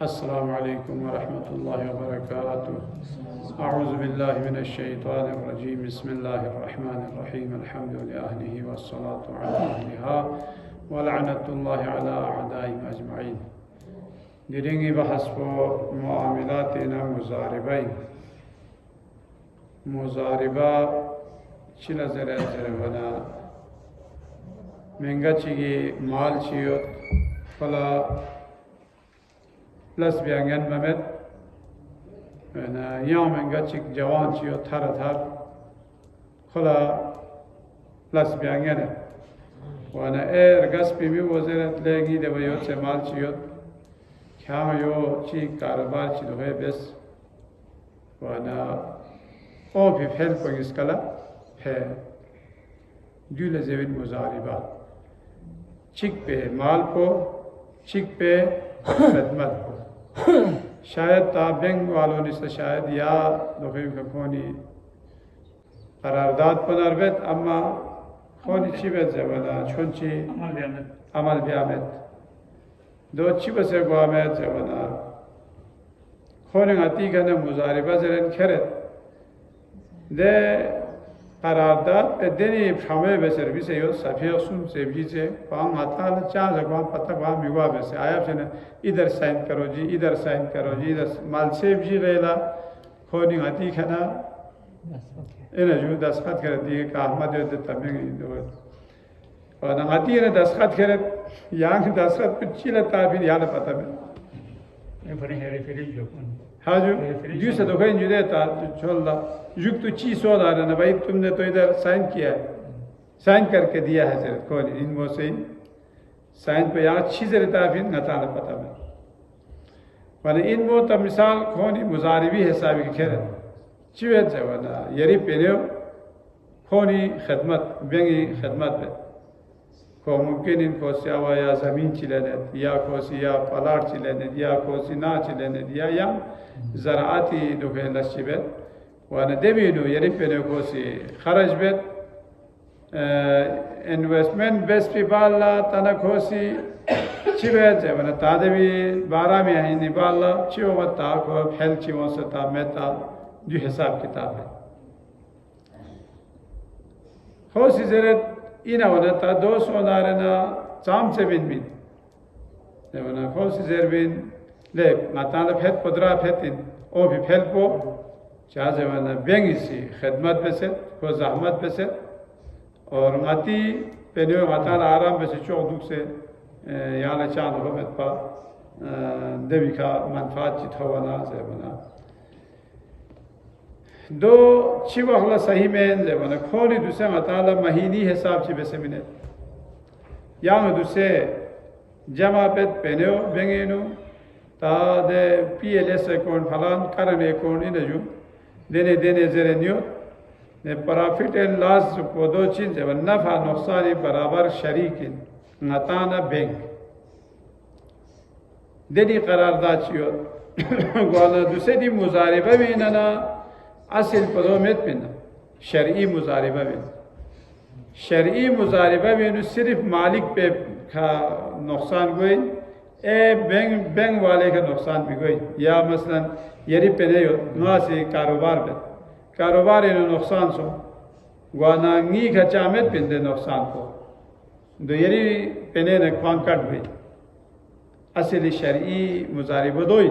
अस्सलामु अलैकुम वरहमतुल्लाहि वबरकातुहू। अऊज़ु बिल्लाहि मिनश्शैतानिर रजीम। बिस्मिल्लाहिर रहमानिर रहीम। अल्हम्दुलिल्लाहि वस्सलातु अला अहलिहा व लअनतुल्लाहि अला अअदाइहिम अजमईन। दिरिंगी बहसपो मुआमिलातिना मुज़ारिबा चिला ज़रवना महंगा चिगी माल चियोत फला प्लस बियांगन ममेत ना यहाँ महंगा चिक जवान चियो थर खुला प्लस बियांगन है वाना गस पिमी वज़रत लेगी दवायों से माल चियो क्या यो चिक कारोबार चिलो है बस वाना ओ भी फेल पर इसकला है जुले ज़ेविन मुज़ारिबा चिक पे माल को चिक पे खदमत को शायद ताबेंग वालों ने शायद या लोगों का कोनी करारदाद पनारबेत अम्मा कोनी चिबेत जवाना चुनची अमल बियामेत दो चिबसे गुआमेत जवाना कोनी आती करने मुज़ारिबा जरन खैरत दे करारदाद देनी शामे बेसर भी से यो सफिया सुन से भी से पांग आता है चार जगह पता वहाँ मिगवा बेसे आया से न इधर साइन करो जी इधर माल से भी गैला खोनी आती खाना इन्हें जो दस्खत कर दिए काहमद जो तमें दो और न आती है न दस्खत करे यहाँ की दस्खत कुछ चिल्लाता भी याद पता में हाँ जो से तो कहीं जो देता चलता युग तो चीज़ हो रहा है ना भाई तुमने तो इधर साइन किया है साइन करके दिया है सर कौन इन वो से साइन पे यहाँ चीज़ रहता है फिर नता न पता में वाले इन वो तब मिसाल कौन ही मुज़ारिबी हिसाब की खेर चीज़ है वाला यरी पेनियो कौन ही खदमत बेंगी खदमत है को मुमकिन इनको सियावा या ज़मीन चिलेने या कोसी या पलाट चिलेने या कोसी ना चिलेने या ज़राअती दुखे लश्चिबेत वाना देवीनु यरी पेने कोसी खर्च बेत इन्वेस्टमेंट बेस पे बाला तना कोसी चिबेत है वाना तादेवी 12 में है निबाला चियो वत्ता को हेल्थ चिवों से ता मेता जो हिसाब किताब है कोसी ज़रूरत इन वाला ता 200 नारना चाम से बिन वाना कोसी ज़रूरत ले माताला फेट पदरा फेटिन ओ भी फेल पो चाहे जवाना बेंगी सी खदमत बेसे को ज़हमत बेसे और माती पेनियो माताला आराम बेसे चौक दुख से याना चांद हो मत पा देवी का मनफात चित होना जवाना दो चिवहला सही में जवाना खोली दूसरे माताला महीनी हिसाब से बेसे मिने यहाँ दूसरे जमा पे पेनियो बेंगी नु तादे PLS अकाउंट फलान करने अकाउंट इन जो देने ज़रेनियो ने प्रॉफिट एंड लॉस को दो चीज़ है नफ़ा नुकसान बराबर शरीक नताना बैंक देनी करारदाद चियो ग्वाला दूसरे दी मुज़ारिबा में ना असल पदों में पिना शरई मुज़ारिबा में सिर्फ मालिक पे का नुकसान कोई बैंक वाले का नुकसान भी कोई या मसलन यरी पेने ना से कारोबार इन नुकसान सो गुआना नी का चामेत पिंदे नुकसान को दो यरी पेने ने क्वांकट हुई असली शरई मुज़ारिबा दोई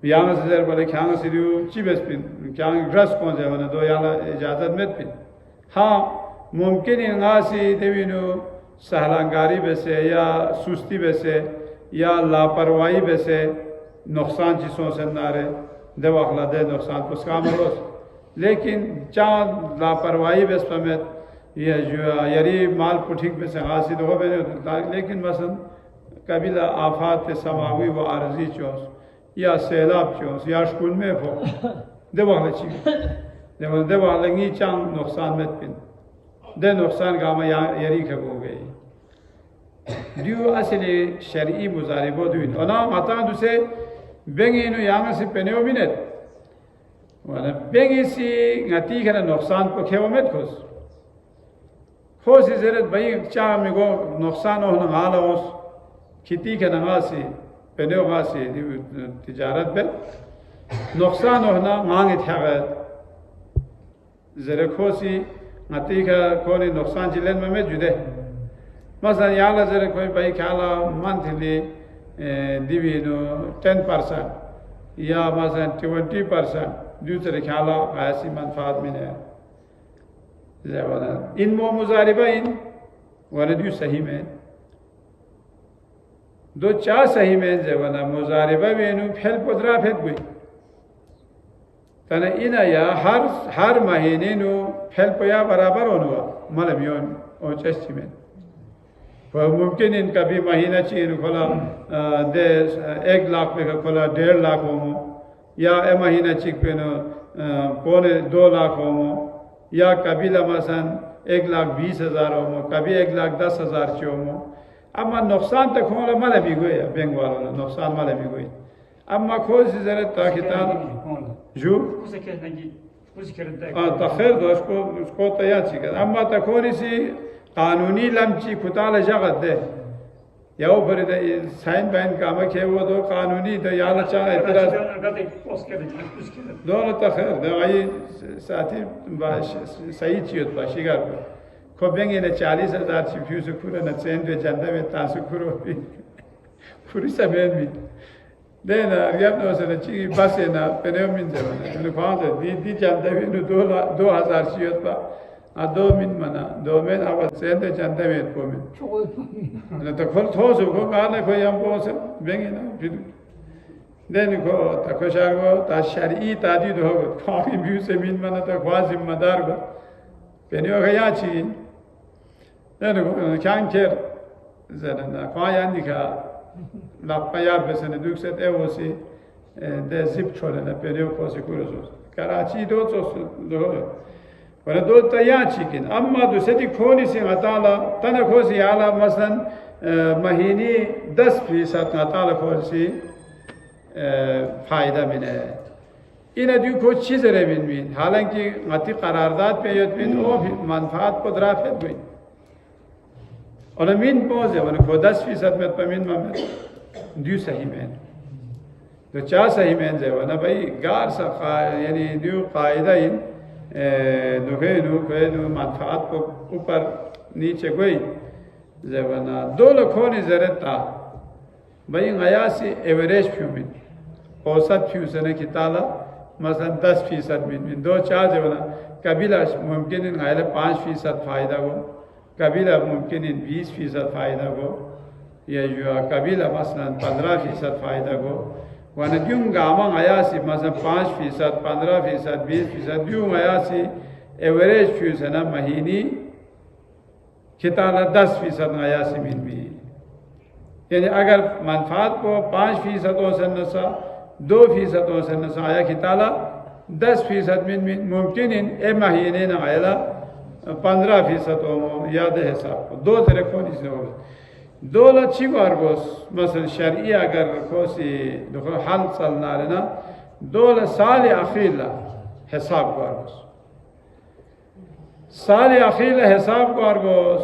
यहाँ से जर बोले क्या से दियो चिबेस पिन क्या ड्रेस कौन से बना दो यहाँ इजाज़त में पिन हाँ मुमकिन इन से देवीनु सहलांगारी बेसे या सुस्ती बेसे या लापरवाही बेसे नुकसान चीज़ों से नारे दवाखला दे नुकसान पुस्का मरोस लेकिन चाँद लापरवाही बेस पमेत ये जो यरी माल पुठिक बेसे हासिल हो बने लेकिन मसन कबीला आफात समावी व आरजी चौस या सैलाब चौस या स्कूल में हो दवाखला चीज़ दवाखला नी चाँद नुकसान में पिन दे नुकसान का मैं यरी खब हो गई दियो असली शरई मुज़ारिबा दुइन अना माता दुसे बेंगी नु यहाँ से पेनेओ बिनेत वाला बेंगी सी ngati kana नुकसान को खेव में खोस ज़रूरत भाई चाह में गो नुकसान हो ना हाल होस खेती के नगासी पेने वासी तिजारत पे नुकसान होना मांगे था जरे खोसी आती का कोई नुकसान जिलेन में जुदे मसलन याला जरे कोई भाई ख्याला मंथली दिवीनो 10% या मसलन 20% दूसरे ख्याला ऐसी मनफात में है ज़्यादा इन मुजारिबा इन वाले सही में दो चार सही में ज़्यादा मुजारिबा में इन फेल पुदरा फेल कोई तना इन या हर महीने नो फेल पया बराबर होना मतलब यों और चेस्टी में वो मुमकिन इन कभी महीना चीन खोला 1 लाख पे खोला 1.5 लाख हो या ए महीना चिक पे नो 1.25 लाख हो या कभी लमसन 1,20,000 हो कभी 1,10,000 चो हो अम्मा नुकसान तक होला माले भी गए बैंक वालों नुकसान माले भी गए अम्मा खोज जरा ताकितान जो तखिर दो उसको तैयार चिका अम्मा तकोनी सी कानूनी लमची खुताल जगत दे या वो पर साइन बैन काम के वो दो कानूनी तो याद चाहे इतना दोनों तखिर दो आई साथी सही चीज़ बाशिगार पर खोबेंगे न 40,000 चिप्यू से खुरा न चैन दे जानते में तासु खुरो भी खुरी समय भी देना रियाब न उसे न चीज़ बस है ना पहले मिन जाए ना तो कौन से दी जानते में न 2,000 चीज़ पर 2 मिन मना 2 मिन आवाज़ चैन दे जानते में 2 मिन न तो खोल थोस को कहने को यम को से बेंगे ना फिर देने को तकोशार को ताशरी तादी दो खाकी भी से मिन मना तो ख्वास जिम्मेदार को पहले वो क्या चीज़ देने को क्या कर ज़रा ख्वाया निका लापयार बेसने दुख से ते वो सी दे जिप छोड़े ना पहले वो कोसे कुछ कराची दो पर दो तैयार चिकन अम्मा दूसरी खोनी से अताला तना खोसी आला मसलन महीने 10% अताला खोसी फायदा मिले इन अद्यु कुछ चीज़ रहे बिन हालांकि मती करारदाद पे यद बिन वो भी मनफात को दराफत हुई और अमीन पहुँचे वन को 10% में पमीन में दो सही में तो 4 सही में जे वना भाई गार सा यानी दो कायदा इन दुखेनु मनफात को ऊपर नीचे कोई जे वना 2 लाखों ने ज़रूरत था भाई गया से एवरेज फ्यूमिन औसत फ्यूसन की ताला मसलन 10% में 2-4 जे वना कबीला मुमकिन इन गायले 5% फायदा हो कबीला मुमकिन इन 20% फायदा हो या जो कबीला मसलन 15% फायदा हो वन द्यूं गामा आया सी मसलन 5%, 15%, 20% द्यूं आया सी एवरेज फ्यूसन महीनी खिताला 10% आया सी मिन भी यानी अगर मनफात को 5% हो सन्नसा 2% हो सन्नसा आया खिताला 10% मिन मुमकिन इन ए महीने न आया 15% हो याद हिसाब को 2 तरह को नहीं हो 2 लाखी वारगोस मसल शरीय अगर कोसी देखो हाल चलना है ना 2 साल अखीला हिसाब वारगोस साल अखीला हिसाब वारगोस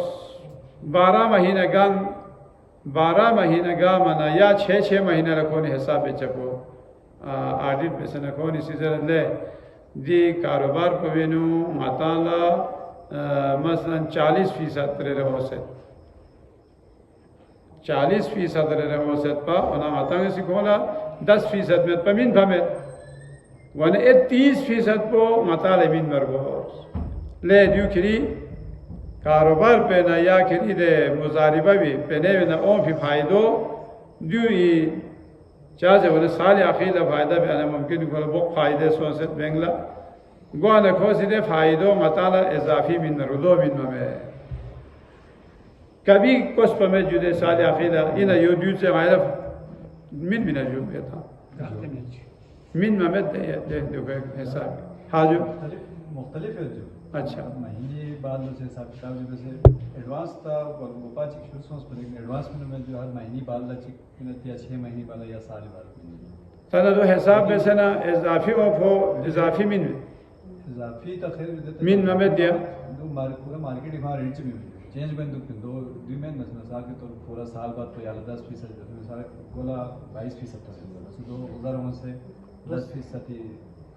12 महीने गन 12 महीने गा मना या 6 महीने रखो ने हिसाब बेचको ऑडिट में से न को नहीं सीजर ले दी कारोबार को वेनु माताला मसलन 40% तेरे हो से 40% तेरे हो से पा उन्हें मातांगे सिखोला 10% में पमीन भमे वन 30% को माताले बिन मरगो ले दियो खरी कारोबार पे ना या खरी दे मुजारिबा भी पे ने ना ओ भी फायदो दियो ये चाहे वो साल आखिर फायदा भी आना मुमकिन को वो फायदे सोचते बेंगला गुआन खोसी दे फायदो माताला इजाफी बिन रुदो बिन में कभी कुछ में जुदे साल आखिर इन यूट्यूब से आया मिन जो था मिन में दे हिसाब हाँ जो मुख्तलिफ है जो अच्छा महीने बाद से हिसाब किताब जैसे एडवांस था गोपा चिक शुरू सोच पर एडवांस में जो हर महीने बाद चिक या 6 महीने बाद या साल बाद तला तो हिसाब में से ना इजाफी वो इजाफी मिन इजाफी तखिर मिन में दिया पूरा मार्केट वहाँ रेंज में चेंज बन दुख दो दी में मिसाल के तौर पूरा साल बाद तो या 10% मिसाल गोला 22% तो है दो उदाहरण से 10% ही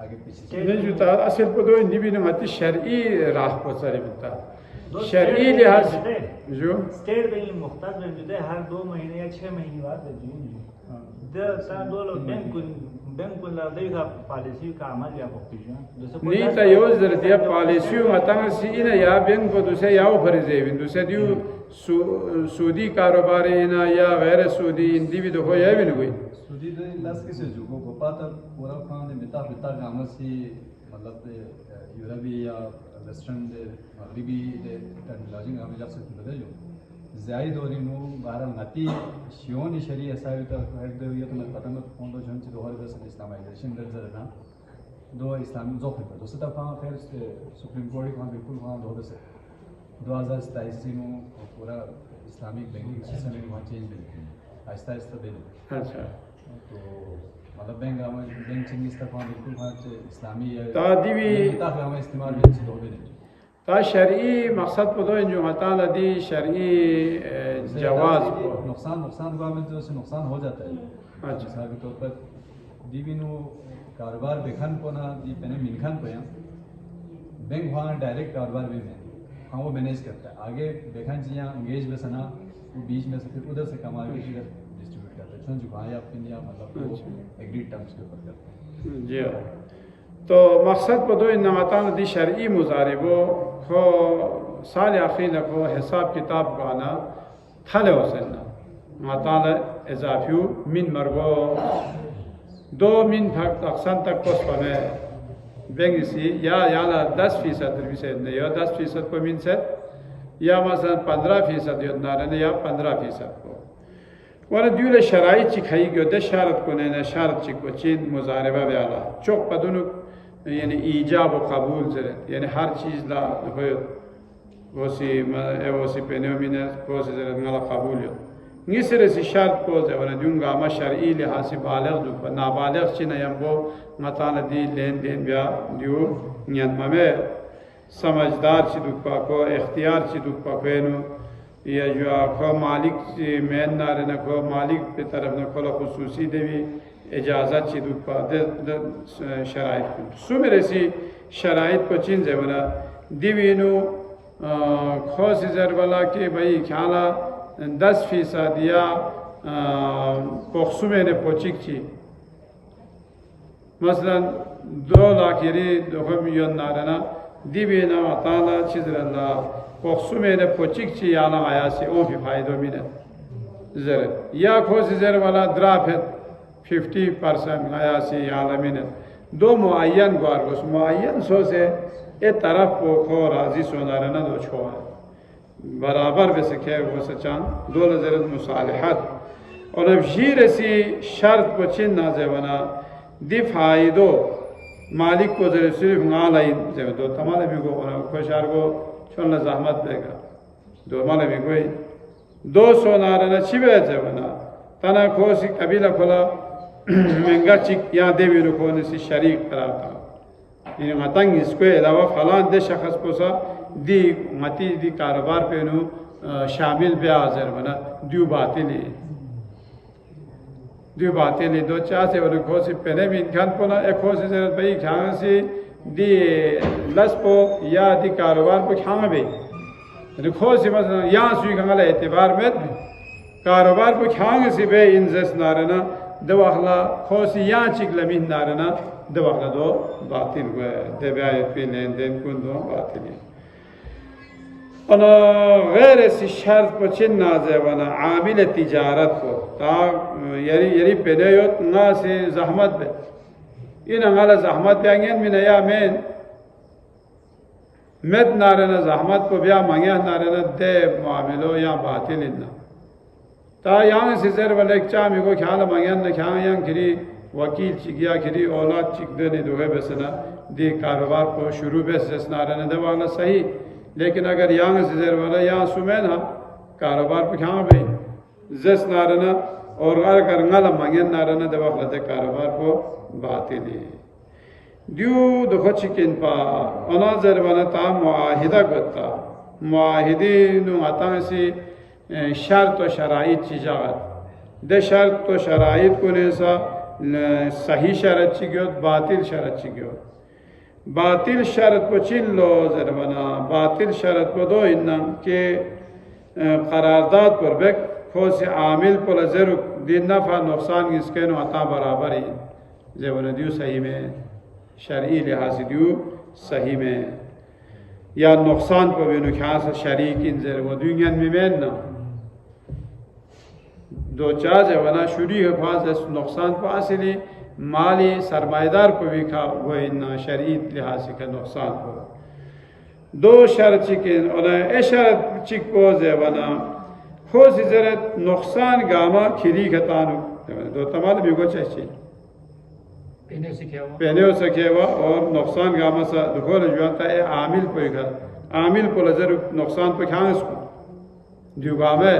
आगे पीछे नहीं जुता असल पर दो इंडी भी न मत शरई राह पर सारे बिता शरई लिहाज जो स्टेट बैंक मुख्तार बैंक जो हर 2 महीने या 6 महीने बाद दो लोग बैंक को ला देगा पॉलिसी का अमल या भुगतान नहीं तो यो जरूरत है पॉलिसी मतंग सी इन या बैंक को दूसरे या फर्ज है दूसरे दियो सूदी कारोबार इन या गैर सूदी इंडी भी देखो या भी नहीं सूदी दे लास्ट के जो को पाता पूरा खान दे बिता काम सी मतलब यूरोपी या वेस्टर्न दे मगरिबी दे टेक्नोलॉजी में हमें जब से बदल जो ज़ायद और इनो बारह नती शियोन शरी ऐसा भी तो हेड दे ये तो मैं पता मत कौन तो जन से 2010 इस्लामाइजेशन दर जरा ना दो इस्लामी जोख पे तो सता फिर सुप्रीम कोर्ट का बिल्कुल वहां 2027 में पूरा इस्लामिक बैंकिंग सिस्टम में वहां चेंज हुई आहिस्ता आहिस्ता दे अच्छा तो मतलब बैंक चेंज तक वहां बिल्कुल वहां इस्लामी तादीवी किताब हम इस्तेमाल में से दो दे تا شرعی مقصد پدو انجو مطال دی شرعی جواز नुकसान हुआ में जो से नुकसान हो जाता है अच्छा मिसाल के तौर पर दीविनो कारोबार बेखन को ना दी पहले मिनखन को यहाँ बैंक वहाँ डायरेक्ट कारोबार भी में हाँ वो मैनेज करता है आगे बेखन जी यहाँ इंगेज में सना वो बीच में से फिर उधर से कमा के इधर डिस्ट्रीब्यूट करता है जो कहाँ या इंडिया मतलब वो एग्रीड टर्म्स के ऊपर करते हैं जी तो मकसद पदो इन नमातान दी शरई मुजारिबो खो साल आखिर को हिसाब किताब गाना थले होसना माताल इजाफियु मिन मरगो 2 मिन तक अक्सन तक कोस पमे बेंगसी या 10% भी से नहीं या 10% को मिन से या मसलन 15% योनारने या 15% को वर दूले शराई चिखाई गयो दे शरत को ने शरत चिको चीन मुजारिबा वाला चौक पदुनु यानी ईजाब व कबूल जरत यानी हर चीज़ ला हो वसी पेनोमिन कोस जरत गला कबूल यो निसरे से शर्त को जवन दूंगा मा शरई लिहाज से बालिग जो नाबालिग चिन यंबो मताल दी लेन देन ब्या दियो नियन में समझदार छि दुपा को इख्तियार छि दुपा कोनु या जो को मालिक मेन नारे न को मालिक पे तरफ न को खुसूसी देवी इजाज़त ची दुपा दे शराइत को सुमेरे सी शराइत को चीन जवना दिवीनु खोस जरबला के भाई ख्याला 10% या पोखसुमे ने पोचिक ची मसलन 2 लाख यरी 2 मिलियन नारना दिवीना वाताला चिजरला पोखसुमे ने पोचिक ची याला आया से ओ भी फायदो मिने जर या खोस जरबला द्राफत 50% आया से आलमीन 2 मुआयन गारगोस मुआयन सो से ए तरफ को खो राजी सोना रहना दो छोड़ बराबर वैसे खैर वो सचान 2000 मुसालहत और अब जीर सी शर्त को चिन ना जेवना दिफाइदो मालिक को जरे सिर्फ नालाई जेव दो तमाले भी को खुशार को छोड़ना जहमत देगा दो माले भी कोई 200 नारना छिबे जेवना तना खोसी कबीला खोला महंगा चिक या देवी रुकोने से शरीक करार था इन मतंग इसको अलावा फलां दे शख्स को सा दी मती दी कारोबार पे नु शामिल पे हाजिर बना दो बातें ले 2 4 से और खोसी पहले भी खान को ना एक खोसी जरूरत भाई खान से दी लस्पो या दी कारोबार को खान में खोसी मतलब यहाँ सुई कंगला एतबार में कारोबार को खान से बे इंजस नारना दवाखला खोसी यहाँ चिकलमी नारना दवाखला दो बातिल हुए दबाए पे लेन देन कुन दो बातिल और गैर ऐसी शर्त पर चिन्ह जेवना आमिल तिजारत को ता यरी पेदेयोत ना से जहमत बे इन अंगाला जहमत बेंगेन में नया मेद नारना जहमत को ब्या मंगिया नारना दे मामिलो या बातिल इन्ना ता यहाँ से जर वाले चामी को ख्याल मंगन न ख्याल यहाँ खरी वकील चिकिया खरी औलाद चिक देने दोगे बसना दे कारोबार को शुरू बेस जसना रहने दवाना सही लेकिन अगर यहाँ से जर वाला यहाँ सुमेन हा कारोबार पे ख्याल भाई जस नारना और अगर ngala मंगन नारना दवाखला दे कारोबार को बातिली दियो दो चिकिन पा अनाजर वाला ता मुआहिदा करता मुआहिदी नु आतांसी शर्त व शराइत चीजागत दे शर्त व शराइत को नेसा सही शरत चिग्योत बातिल शरत चिग्योत बातिल शरत को चिल्लो जरबना बातिल शरत को दो इन्ना के करारदाद पर बेक खो से आमिल पर जरूर दिन नफा नुकसान इसके नो अता बराबर ही जेवन दियो सही में शरई लिहाज दियो सही में या नुकसान पर भी नुख्यास शरीक इन जर वो दुनिया में ना दो चार जवाना शुरू है फाज नुकसान पर असली माली सरमाएदार को भी खा वो इन शरीत लिहाज का नुकसान पर दो शर्त चिकिन और ए शर्त चिक को जवाना खोज जरत नुकसान गामा खिरी खतानु दो तमाम भी को चाहिए पहने हो सके हुआ और नुकसान गामा सा दुखों जुआता है आमिल पर घर आमिल को लजर नुकसान पर खाएं इसको जुगामे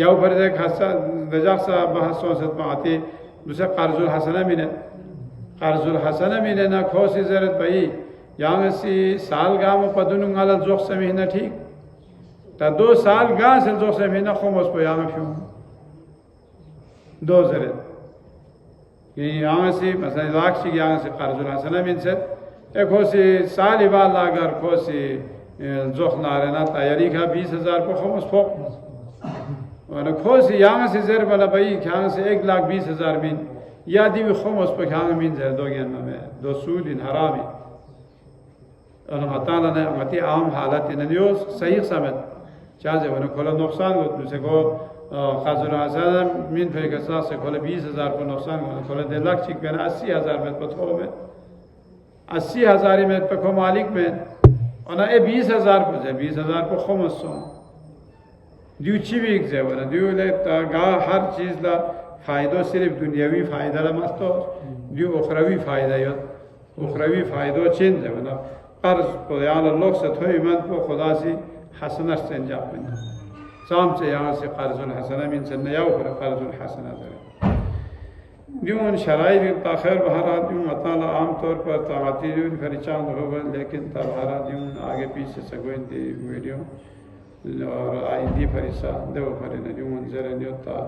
या ऊपर से खासा दजाक सा बहस सोचत में आती दूसरा कर्जुल हसना मिले ना खोसी जरत भाई यहाँ से साल गाँव में पदुनु गाला जोख से महीना ठीक ता 2 साल गाँव से जोख से महीना खोमस पर यहाँ क्यों 2 जरत यहाँ से मसला लाखी यहाँ से कर्जुल हसना मिल से एक खोसी साल इबाल लागर खोसी जोख नारे ना तैयारी का 20,000 पर खोमस फोक और खोसी यहाँ से जर वाला भाई यहाँ से 1,20,000 मिन या दी खोमस पर यहाँ मिन जर दो ज्ञान में 2 सूद इन हरामी और मताला ने मती आम हालत इन दियो सही समझ चाहे वो खोला नुकसान हो दूसरे को खाजुल हसन मिन फिर के साथ से खोले 20,000 को नुकसान हो खोले 1 लाख चिक में 80,000 में पथो में 80,000 में पखो मालिक में और ना 20,000 को जे 20,000 को खोमस सो दिउची भी एक जे वो दिउ ले गा हर चीज ला फायदो सिर्फ दुनियावी फायदा ला मस्तो दिउ उखरवी फायदा यो उखरवी फायदो चेंज है वो कर्ज को यान लोग से थोड़ी मन को खुदा से हसना से अंजाम में शाम से यहाँ से कर्जुल हसना मिन से नया ऊपर कर्जुल हसना दे यूं शराइ भी ताखिर बहरा यूं अताला आम तौर पर ताकती यूं फरिचांद होगा लेकिन तबहरा यूं आगे पीछे से कोई दी वीडियो और आईदी फरिसा दो फरिना यूं जरा न्योता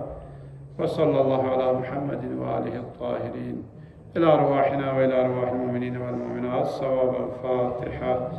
वसल्लल्लाहु अला मुहम्मदिन व आलिहि الطاهرين إلى أرواحنا وإلى أرواح المؤمنين والمؤمنات الصواب الفاتحة